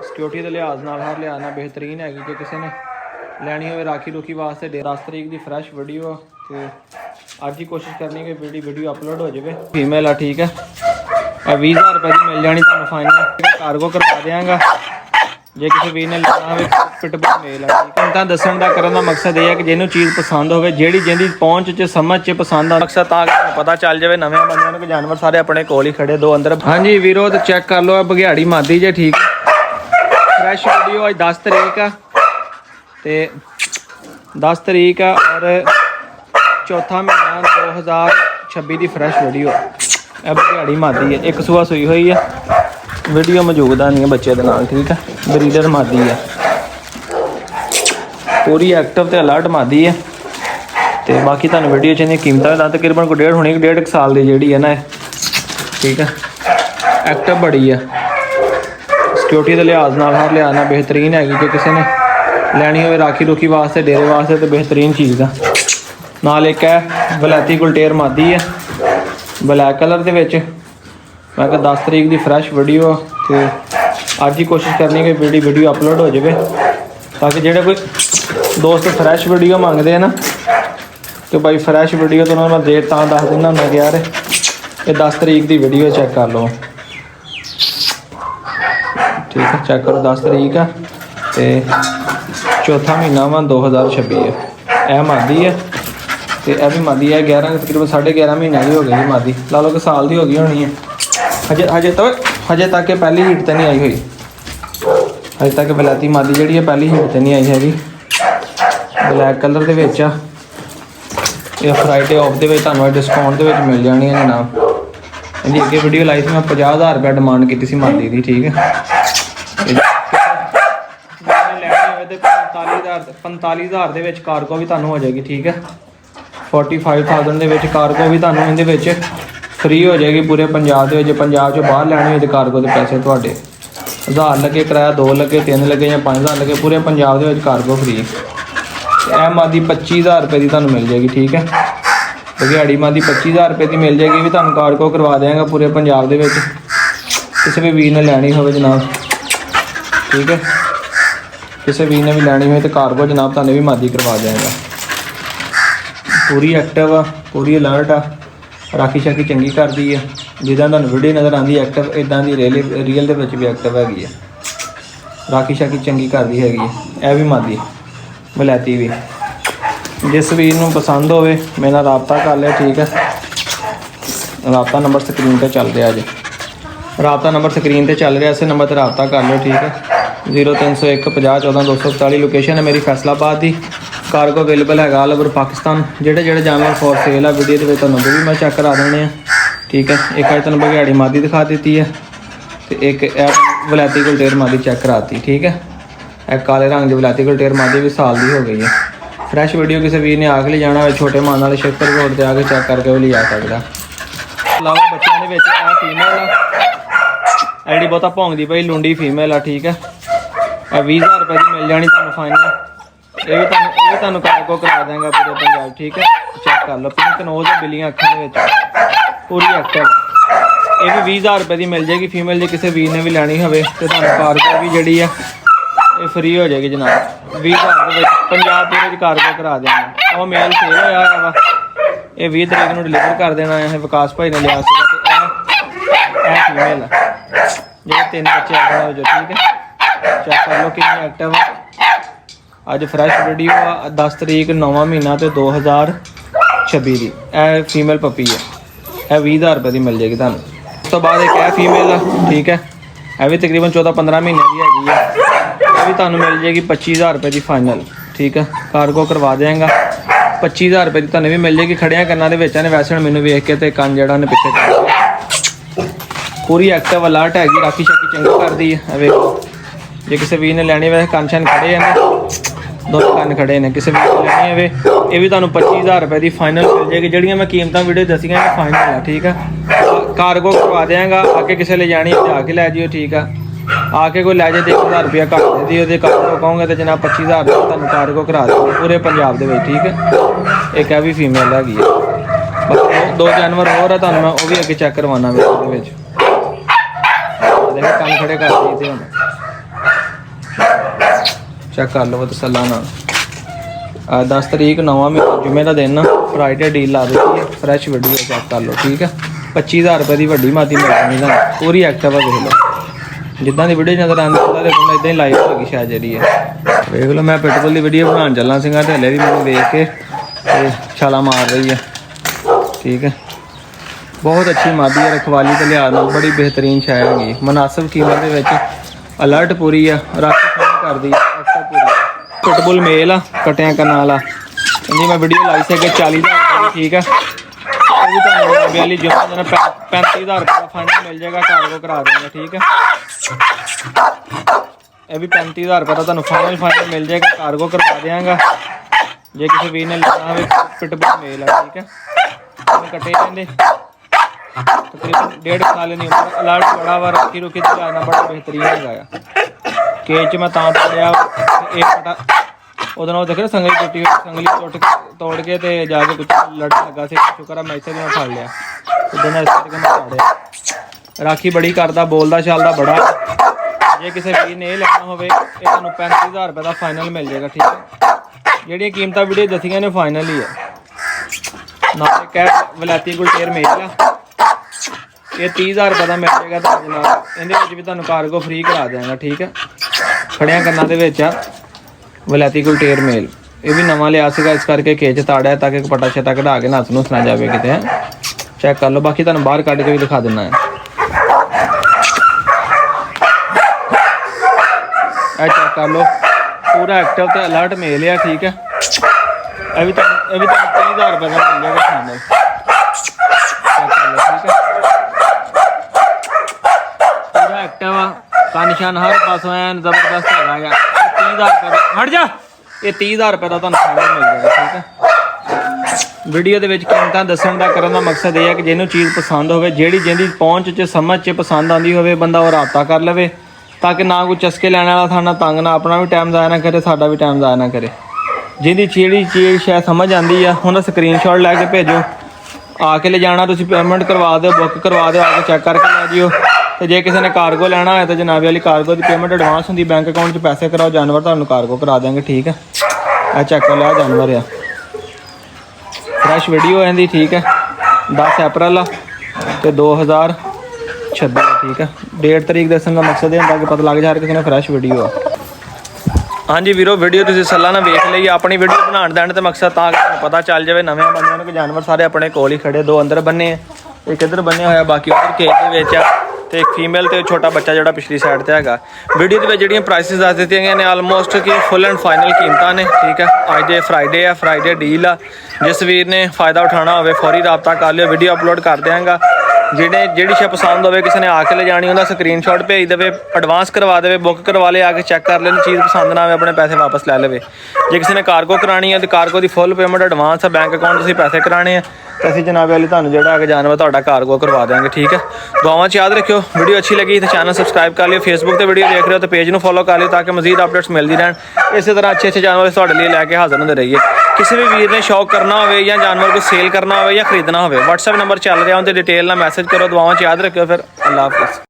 Security के लिहाज नाल हर लिहाज नाल बेहतरीन हैगी। जे किसी ने लैनी हो राखी रुखी वास्ते 10 तरीक की फ्रैश वीडियो तो अज ही कोशिश करनी कि वीडियो अपलोड हो जाए। फीमेल है ठीक है, 20,000 रुपये की मिल जानी तुहानू फाइनल। कार्गो करवा देंगा जे किसी वीर ने लेना हो। पिटबुल मेल है ठीक है। दसन का करने का मकसद यह है कि जिन्होंने चीज़ पसंद हो जिहड़ी पहुँच च समझ च पसंद आ मकसद ताकि पता चल जाए नवे बंदे को जानवर सारे अपने कोल ही खड़े दो अंदर। हाँ जी वीरो तो चेक कर लो बघियाड़ी मादी जे ठीक फ्रैश वीडियो अज 10 तरीक आ तो 10 तरीक आ और चौथा महीना 2026 की फ्रैश वीडियो है। बघियाड़ी मादी है, एक सूआ सूई हुई है। वीडियो मौजूद नहीं है बच्चे के नाल ठीक है। ब्रीडर मादी है, पूरी एक्टिव तो अलर्ट मादी है। तो बाकी तुहानू वीडियो च इन्हें कीमत दा तकरीबन को 1.5 साल की जी है ना ठीक है। एक्टिव बड़ी है, सिक्योरिटी के लिहाज नाल हर लिहाज नाल बेहतरीन हैगी। जे किसी ने लैनी हो राखी रुखी वास्ते डेरे वास्ते तो बेहतरीन चीज़ है। नाल एक है वलैती गुलटेर मादी है ब्लैक कलर के विच। मैं कहा 10 तरीक की फ्रैश वीडियो तो अज ही कोशिश करनी कि वीडियो अपलोड हो जाए ताकि जोड़े कोई दोस्त फ्रैश वीडियो मंगते हैं ना तो भाई फ्रैश वीडियो तो उन्होंने मैं डेट दस दिना मैं यार ये 10 तरीक की वीडियो चेक कर लो ठीक है। चेक करो 10 तरीक है तो चौथा महीना वा 2026 है। यह मादी है तो यह भी मादी है 11 तकरीबन 11.5 महीने की हो गई मादी। ला लो कि साल की हो गई होनी है। हजे तक पहली हीट तो नहीं आई हुई। अजे तक वलैती मादी जी है पहली हीट तो नहीं आई हैगी। ब्लैक कलर के विच आ ये फ्राइडे ऑफ के डिस्काउंट के मिल जानी है जनाब। इनकी अगे वीडियो लाई थी मैं 50,000 रुपया डिमांड की मादी की ठीक है। लैनी हो 45,000 के कार्गो भी तुहानू हो जाएगी ठीक है। 45,000 के कार्गो भी तुहानू इहदे फ्री हो जाएगी पूरे पंजाब के। पंजाब चो बाहर लैनी हो तो कार्गो के पैसे थोड़े 1000 लगे, किराया 2 लगे, 3 लगे या 5,000 लगे, पूरे पंजाब के कार्गो फ्री। यह मादी 25,000 रुपये की तुहानू मिल जाएगी ठीक है। बघियाड़ी मादी 25,000 रुपये की मिल जाएगी भी तुहानू कार्गो करवा देंगे पूरे पंजाब के। किसी भी वीर ने लैनी हो जनाब ठीक है। किसी वीर ने भी लैनी हो तो कार्गो जनाब तुहानू भी मादी करवा देंगे। पूरी एक्टिव आ, पूरी अलर्ट आ, राखी शाखी चंगी करती है। जिदा तुहानू वीडियो नज़र आती एक्टिव इदा की रियल के भी एक्टिव हैगी है। राखी शाखी चंगी करती हैगी है। यह भी मादी वलैती भी। जिस वीर नूं पसंद होवे मेरे नाल राबता कर लिया ठीक है। राबता नंबर स्क्रीन पर चल रहा जी, राबता नंबर स्क्रीन पर चल रहा, इस नंबर पर राबता कर लो ठीक है। 0301 50 14 241 लोकेशन है मेरी फैसलाबाद की। कार्गो अवेलेबल है ऑल ओवर पाकिस्तान। जेड़े जानवर फॉर सेल है वीडियो के तुहानू भी मैं चेक करा देने ठीक है। एक अज तुहानू बघियाड़ी मादी दिखा दी है तो एक वलैती गुलटेर मादी चेक कराती ठीक है। एक काले रंग की वलैती गुलटेर मादी भी साल की हो गई है। फ्रैश वीडियो किसी वीर ने आके ले जाना हो छोटे मान वाले शेखर रोड पर आके चेक करके भी लिया सकता। अलावा बच्चों के फीमेल है जी बहुता भौंकदी पई लुंडी फीमेल है ठीक है। 20,000 रुपये की मिल जानी तुहानू फाइनल। ये भी तुहानू कार्गो करा देंगे पूरे पंजाब ठीक है। चेक कर लो पिंक नोज बिल्लियाँ अखां के पूरी एक्टिव। ये भी 20,000 रुपये की मिल जाएगी फीमेल। जो किसी वीर ने भी लैनी हो तो तुहानू कार्गो भी जी है ये फ्री हो जाएगी जनाब। 20,000 पंजाब पूरे कार्गो करा देंगे। वो मेल सेल होया वा ये 20 तरीक को डिलीवर कर देना है। विकास भाई ने लिया फीमेल जो 3 बच्चे आगे हो जो ठीक है। चेक कर लो कि एक्टिव है। अज फ्रैश वीडियो 10 तरीक 9वां महीना तो 2026 की। यह फीमेल पपी है। यह 20,000 रुपये की मिल जाएगी तुहानू। उस तो बाद एक है फीमेल है ठीक है। यह भी तकरीबन 14-15 महीने की हैगी है। यह भी तुहानू मिल जाएगी 25,000 रुपये की फाइनल ठीक है। कार्गो करवा देंगा 25,000 रुपये की तुहानू भी मिल जाएगी। खड़िया करना ने वैसे मैनू वेख के तो कान जड़ा ने पिछे कर पूरी एक्टिव अलर्ट हैगी। राखी शाखी चंगी करती है। वेखो जे किसी वीर ने लैनी वैसे कन शन खड़े हैं दोनों कन खड़े ने। किसी वीर ने लैनी हो ये भी तुहानू 25,000 रुपये की फाइनल मिल जाएगी। जड़ियाँ मैं कीमत वीडियो दसियाँ फाइनल है ठीक है। कार्गो करवा देंगा। आके किसी ले जानी है आके लै जियो ठीक है। आके कोई लै जाए तो 1,000 रुपया घट दे कार्गो कहूँगा तो जनाब 25,000 रुपये तुहानू कार्गो करा देंगे पूरे पंजाब के ठीक है। एक है भी फीमेल हैगी है। बस 2 जानवर होर है तुहानू मैं वो भी अगे चेक करवाना वीडियो कन खड़े कर दिए हम ਚੈੱਕ ਕਰ ਲਓ ਤਸੱਲਾ ਨਾਲ। 10 ਤਰੀਕ 9ਵਾਂ ਮਹੀਨਾ ਜੁਮੇ ਦਾ ਦਿਨ, ਫਰਾਈਡੇ ਡੀਲ ਲਾ ਦਿੱਤੀ ਹੈ। ਫਰੈਸ਼ ਵੀਡੀਓ ਚੈੱਕ ਕਰ ਲਓ ਠੀਕ ਹੈ। 25000 ਰੁਪਏ ਦੀ ਵੱਡੀ ਮਾਦੀ ਮਿਲ ਜਾਣੀ ਤੁਹਾਨੂੰ, ਪੂਰੀ ਐਕਟਿਵ ਆ। ਦੇਖ ਲਓ ਜਿੱਦਾਂ ਦੀ ਵੀਡੀਓ ਨਜ਼ਰ ਆਉਂਦੀ ਉਹਦਾ ਦੇਖੋ ਇਦਾਂ ਹੀ ਲਾਈਵ ਹੋਏਗੀ ਸ਼ਾਇਦ ਜਿਹੜੀ ਹੈ। ਵੇਖ ਲਓ ਮੈਂ ਪਿਟਬੁਲ ਦੀ ਵੀਡੀਓ ਬਣਾਉਣ ਚੱਲਾਂ ਸੀਗਾ ਤੇ ਹਲੇ ਵੀ ਮੈਨੂੰ ਵੇਖ ਕੇ ਤੇ ਛਾਲਾ ਮਾਰ ਰਹੀ ਹੈ ਠੀਕ ਹੈ। ਬਹੁਤ ਅੱਛੀ ਮਾਦੀ ਹੈ, ਰਖਵਾਲੀ ਤੇ ਲਿਹਾਜ਼ ਨਾਲ ਬੜੀ ਬਿਹਤਰੀਨ ਸ਼ੈ ਹੈਗੀ। ਮੁਨਾਸਿਬ ਕੀਮਤ ਦੇ ਵਿੱਚ ਅਲਰਟ ਪੂਰੀ ਆ, ਰਾਖੀ ਫੋਨ ਕਰਦੀ ਐਕਟਿਵ ਪੂਰੀ। ਪਿਟਬੁਲ ਮੇਲ ਆ, ਕਟਿਆਂ ਕਰਨ ਵਾਲਾ। ਜੀ ਮੈਂ ਵੀਡੀਓ ਲਾਈ ਸੀ ਕਿ 40000 ਰੁਪਏ ਦੀ ਠੀਕ ਹੈ। ਇਹ ਵੀ ਤੁਹਾਨੂੰ ਵਾਲੀ ਜਮਾ ਦੇਣਾ 35000 ਰੁਪਏ ਦਾ ਫੰਡ ਮਿਲ ਜਾਏਗਾ, ਕਾਰਗੋ ਕਰਾ ਦੇਵਾਂਗੇ ਠੀਕ ਹੈ। ਇਹ ਵੀ 35000 ਰੁਪਏ ਦਾ ਤੁਹਾਨੂੰ ਫਾਈਨਲ ਮਿਲ ਜਾਏਗਾ, ਕਾਰਗੋ ਕਰਵਾ ਦਿਆਂਗਾ। ਜੇ ਕਿਸੇ ਵੀਰ ਨੇ ਲੈਣਾ ਹੋਵੇ ਪਿਟਬੁਲ ਮੇਲ ਆ ਠੀਕ ਹੈ। ਉਹਨੇ ਕੱਟੇ ਜਾਂਦੇ ਤਕਰੀਬਨ 1.5 ਸਾਲ ਨਹੀਂ ਉਮਰ। ਅਲਰਟ ਬੜਾ ਵਾ, ਰੱਖੀ ਰੁਕੀ ਤੇ ਜਾਣਾ ਬੜਾ ਬਿਹਤਰੀਨ ਹੈਗਾ ਆ। ਕੇਜ 'ਚ ਮੈਂ ਤਾਂ ਤੋੜਿਆ ਇਹ ਫਟਾ ਉਹਦੇ ਨਾਲ ਦੇਖੋ ਸੰਗਲੀ ਟੁੱਟੀ ਹੋਈ, ਸੰਗਲੀ ਤੋੜ ਕੇ ਤੇ ਜਾ ਕੇ ਕੁਛ ਲੜਨ ਲੱਗਾ ਸੀ। ਸ਼ੁਕਰ ਆ ਮੈਂ ਇੱਥੇ ਵੀ ਮੈਂ ਫੜ ਲਿਆ, ਉਹਦੇ ਨਾਲ ਇਸ ਕਰਕੇ ਮੈਂ ਤੋੜਿਆ। ਰਾਖੀ ਬੜੀ ਕਰਦਾ, ਬੋਲਦਾ ਚੱਲਦਾ ਬੜਾ। ਜੇ ਕਿਸੇ ਵੀਰ ਨੇ ਇਹ ਲੈਣਾ ਹੋਵੇ ਇਹ ਤੁਹਾਨੂੰ 35000 ਰੁਪਏ ਦਾ ਫਾਈਨਲ ਮਿਲ ਜਾਏਗਾ ਠੀਕ ਹੈ। ਜਿਹੜੀਆਂ ਕੀਮਤਾਂ ਵੀਡੀਓ ਦੱਸੀਆਂ ਨੇ ਫਾਈਨਲ ਹੀ ਆ। ਨਾਲ ਕਹਿ ਵਲੈਤੀ ਗੁਲਟੇਰ ਮੇਲ ਆ, ਇਹ 30000 ਰੁਪਏ ਦਾ ਮਿਲ ਜਾਏਗਾ ਤੁਹਾਡੇ ਨਾਲ। ਇਹਦੇ ਵਿੱਚ ਵੀ ਤੁਹਾਨੂੰ ਕਾਰਗੋ ਫ੍ਰੀ ਕਰਾ ਦਿਆਂਗਾ ਠੀਕ ਹੈ। ਖੜਿਆਂ ਕੰਨਾਂ ਦੇ ਵਿੱਚ ਆ ਵਲੈਤੀ ਗੁਲਟੇਰ ਮੇਲ। ਇਹ ਵੀ ਨਵਾਂ ਲਿਆ ਸੀਗਾ ਇਸ ਕਰਕੇ ਕੇਚ ਤਾੜਿਆ ਤਾਂ ਕਿ ਪਟਾ ਛਟਾ ਕਢਾ ਕੇ ਨੱਸ ਨੂੰ ਸੁਣਾ ਜਾਵੇ ਕਿਤੇ। ਚੈੱਕ ਕਰ ਲਓ, ਬਾਕੀ ਤੁਹਾਨੂੰ ਬਾਹਰ ਕੱਢ ਕੇ ਵੀ ਦਿਖਾ ਦਿੰਦਾ ਹੈ। ਇਹ ਚੈੱਕ ਕਰ ਲਓ, ਪੂਰਾ ਐਕਟਿਵ ਤੇ ਅਲਰਟ ਮੇਲ ਆ ਠੀਕ ਹੈ। ਇਹ ਵੀ ਤੁਹਾਨੂੰ 30000 ਰੁਪਏ ਦਾ ਮਿਲ ਜਾਏਗਾ ਫਾਈਨਲ। ਚੈੱਕ ਕਰ ਲਓ ਠੀਕ ਹੈ। ਪੂਰਾ ਐਕਟਿਵ ਆ, ਨਿਸ਼ਾਨ ਹਰ ਪਾਸੋਂ ਐਨ ਜ਼ਬਰਦਸਤ ਹੈਗਾ ਆ। 30000 ਰੁਪਏ ਦਾ ਹਟ ਜਾ, ਇਹ 30000 ਰੁਪਏ ਦਾ ਤੁਹਾਨੂੰ ਫਾਈਨਲ ਮਿਲ ਜਾਏਗਾ ਠੀਕ ਹੈ। ਵੀਡੀਓ ਦੇ ਵਿੱਚ ਕੀਮਤਾਂ ਦੱਸਣ ਦਾ ਕਰਨ ਦਾ ਮਕਸਦ ਇਹ ਹੈ ਕਿ ਜਿਹਨੂੰ ਚੀਜ਼ ਪਸੰਦ ਹੋਵੇ, ਜਿਹਦੀ ਪਹੁੰਚ 'ਚ ਸਮਝ 'ਚ ਪਸੰਦ ਆਉਂਦੀ ਹੋਵੇ, ਬੰਦਾ ਉਹ ਰਾਬਤਾ ਕਰ ਲਵੇ ਤਾਂ ਕਿ ਨਾ ਕੋਈ ਚਸਕੇ ਲੈਣ ਵਾਲਾ ਸਾਡਾ ਤੰਗ ਨਾ, ਆਪਣਾ ਵੀ ਟਾਈਮ ਜ਼ਾਇਆ ਨਾ ਕਰੇ, ਸਾਡਾ ਵੀ ਟਾਈਮ ਜ਼ਾਇਆ ਨਾ ਕਰੇ। ਜਿਹਦੀ ਜਿਹੜੀ ਚੀਜ਼ ਸ਼ਾਇਦ ਸਮਝ ਆਉਂਦੀ ਆ ਉਹਦਾ ਸਕਰੀਨਸ਼ਾਟ ਲੈ ਕੇ ਭੇਜੋ। ਆ ਕੇ ਲੈ ਜਾਣਾ ਤੁਸੀਂ ਪੇਮੈਂਟ ਕਰਵਾ ਦਿਓ, ਬੁੱਕ ਕਰਵਾ ਦਿਓ, ਆ ਕੇ ਚੈੱਕ ਕਰਕੇ ਲੈ ਜਿਓ। ਤੇ ਜੇ ਕਿਸੇ ਨੇ ਕਾਰਗੋ ਲੈਣਾ ਹੋਇਆ ਤਾਂ ਜਨਾਬੇ ਵਾਲੀ ਕਾਰਗੋ ਦੀ ਪੇਮੈਂਟ ਐਡਵਾਂਸ ਹੁੰਦੀ, ਬੈਂਕ ਅਕਾਊਂਟ 'ਚ ਪੈਸੇ ਕਰਾਓ, ਜਾਨਵਰ ਤੁਹਾਨੂੰ ਕਾਰਗੋ ਕਰਾ ਦੇਵਾਂਗੇ ਠੀਕ ਹੈ। ਇਹ ਚੈੱਕ ਕਰ ਲਿਆ ਜਾਨਵਰ ਆ, ਫਰੈਸ਼ ਵੀਡੀਓ ਆਂਦੀ ਠੀਕ ਹੈ। 10 ਅਪ੍ਰੈਲ ਆ ਤੇ 2026 ਠੀਕ ਹੈ। ਡੇਟ ਤਰੀਕ ਦੱਸਣ ਦਾ ਮਕਸਦ ਇਹ ਹੁੰਦਾ ਕਿ ਪਤਾ ਲੱਗ ਜਾ ਹਰ ਕਿਸੇ ਨੇ ਫਰੈਸ਼ ਵੀਡੀਓ ਆ। ਹਾਂਜੀ ਵੀਰੋ, ਵੀਡੀਓ ਤੁਸੀਂ ਸੱਲਾ ਨਾਲ ਵੇਖ ਲਈ। ਆਪਣੀ ਵੀਡੀਓ ਬਣਾਉਣ ਦਾ ਤੇ ਮਕਸਦ ਤਾਂ ਕਿ ਤੁਹਾਨੂੰ ਪਤਾ ਚੱਲ ਜਾਵੇ ਨਵੇਂ ਬੰਦਿਆਂ ਨੂੰ ਕਿ ਜਾਨਵਰ ਸਾਰੇ ਆਪਣੇ ਕੋਲ ਹੀ ਖੜੇ। 2 ਅੰਦਰ ਬੰਨੇ ਆ, ਇੱਕ ਇੱਧਰ ਬੰਨਿਆ ਹੋਇਆ, ਬਾਕੀ ਉੱਧਰ ਕੇਜ ਦੇ ਵਿੱਚ ਆ ਤੇ ਇੱਕ ਫੀਮੇਲ ਤੇ ਛੋਟਾ ਬੱਚਾ ਜਿਹੜਾ ਪਿਛਲੀ ਸਾਈਡ ਤੇ ਹੈਗਾ। ਵੀਡੀਓ ਦੇ ਵਿੱਚ ਜਿਹੜੀਆਂ ਪ੍ਰਾਈਸਿਸ ਦੱਸ ਦਿੱਤੀਆਂ ਗਈਆਂ ਨੇ ਆਲਮੋਸਟ ਕਿ ਫੁੱਲ ਐਂਡ ਫਾਈਨਲ ਕੀਮਤਾਂ ਨੇ ਠੀਕ ਹੈ। ਅੱਜ ਦੇ ਫਰਾਈਡੇ ਆ, ਫਰਾਈਡੇ ਡੀਲ ਆ। ਜਿਸ ਵੀਰ ਨੇ ਫਾਇਦਾ ਉਠਾਉਣਾ ਹੋਵੇ ਫੌਰੀ ਰਾਬਤਾ ਕਰ ਲਿਓ, ਵੀਡੀਓ ਅਪਲੋਡ ਕਰ ਦਿਆਂਗਾ। ਜਿਹੜੀ ਸ਼ੇ ਪਸੰਦ ਹੋਵੇ, ਕਿਸੇ ਨੇ ਆ ਕੇ ਲੈ ਜਾਣੀ ਉਹਦਾ ਸਕਰੀਨਸ਼ਾਟ ਭੇਜ ਦੇਵੇ, ਐਡਵਾਂਸ ਕਰਵਾ ਦੇਵੇ, ਬੁੱਕ ਕਰਵਾ ਲੇ, ਆ ਕੇ ਚੈੱਕ ਕਰ ਲੈਣ। ਚੀਜ਼ ਪਸੰਦ ਨਾ ਆਵੇ ਆਪਣੇ ਪੈਸੇ ਵਾਪਸ ਲੈ ਲਵੇ। ਜੇ ਕਿਸੇ ਨੇ ਕਾਰਗੋ ਕਰਾਣੀ ਹੈ ਤਾਂ ਕਾਰਗੋ ਦੀ ਫੁੱਲ ਪੇਮੈਂਟ ਐਡਵਾਂਸ ਆ, ਬੈਂਕ ਅਕਾਊਂਟ ਤੁਸੀਂ ਪੈਸੇ ਕਰਾਣੇ ਆ ਤਾਂ ਅਸੀਂ ਜਨਾਬ ਵਾਲੀ ਤੁਹਾਨੂੰ ਜਿਹੜਾ ਆ ਕੇ ਜਾਨਵਰ ਤੁਹਾਡਾ ਕਾਰਗੋ ਕਰਵਾ ਦੇਵਾਂਗੇ ਠੀਕ ਹੈ। ਦੁਆਵਾਂ 'ਚ ਯਾਦ ਰੱਖਿਓ। ਵੀਡੀਓ ਅੱਛੀ ਲੱਗੀ ਤਾਂ ਚੈਨਲ ਸਬਸਕ੍ਰਾਈਬ ਕਰ ਲਿਓ। ਫੇਸਬੁੱਕ ਤੇ ਵੀਡੀਓ ਦੇਖ ਰਹੇ ਹੋ ਤਾਂ ਪੇਜ ਨੂੰ ਫੋਲੋ ਕਰ ਲਿਓ ਤਾਂ ਕਿ ਮਜ਼ੀਦ ਅਪਡੇਟਸ ਮਿਲਦੀ ਰਹਿਣ। ਇਸੇ ਤਰ੍ਹਾਂ ਅੱਛੇ ਜਾਨਵਰ ਤੁਹਾਡੇ ਲਈ ਲੈ ਕੇ ਹਾਜ਼ਰ ਹੁੰਦੇ ਰਹੀਏ। ਕਿਸੇ ਵੀ ਵੀਰ ਨੇ ਸ਼ੌਕ ਕਰਨਾ ਹੋਵੇ ਜਾਂ ਜਾਨਵਰ को ਸੇਲ ਕਰਨਾ ਹੋਵੇ ਜਾਂ ਖਰੀਦਣਾ ਹੋਵੇ, WhatsApp ਨੰਬਰ ਚੱਲ ਰਿਹਾ ਉਹਦੇ ਡਿਟੇਲ ਨਾਲ ਮੈਸੇਜ ਕਰੋ। ਦੁਆਵਾਂ 'ਚ ਯਾਦ ਰੱਖਿਓ। ਫਿਰ ਅੱਲਾ ਹਾਫਿਜ਼।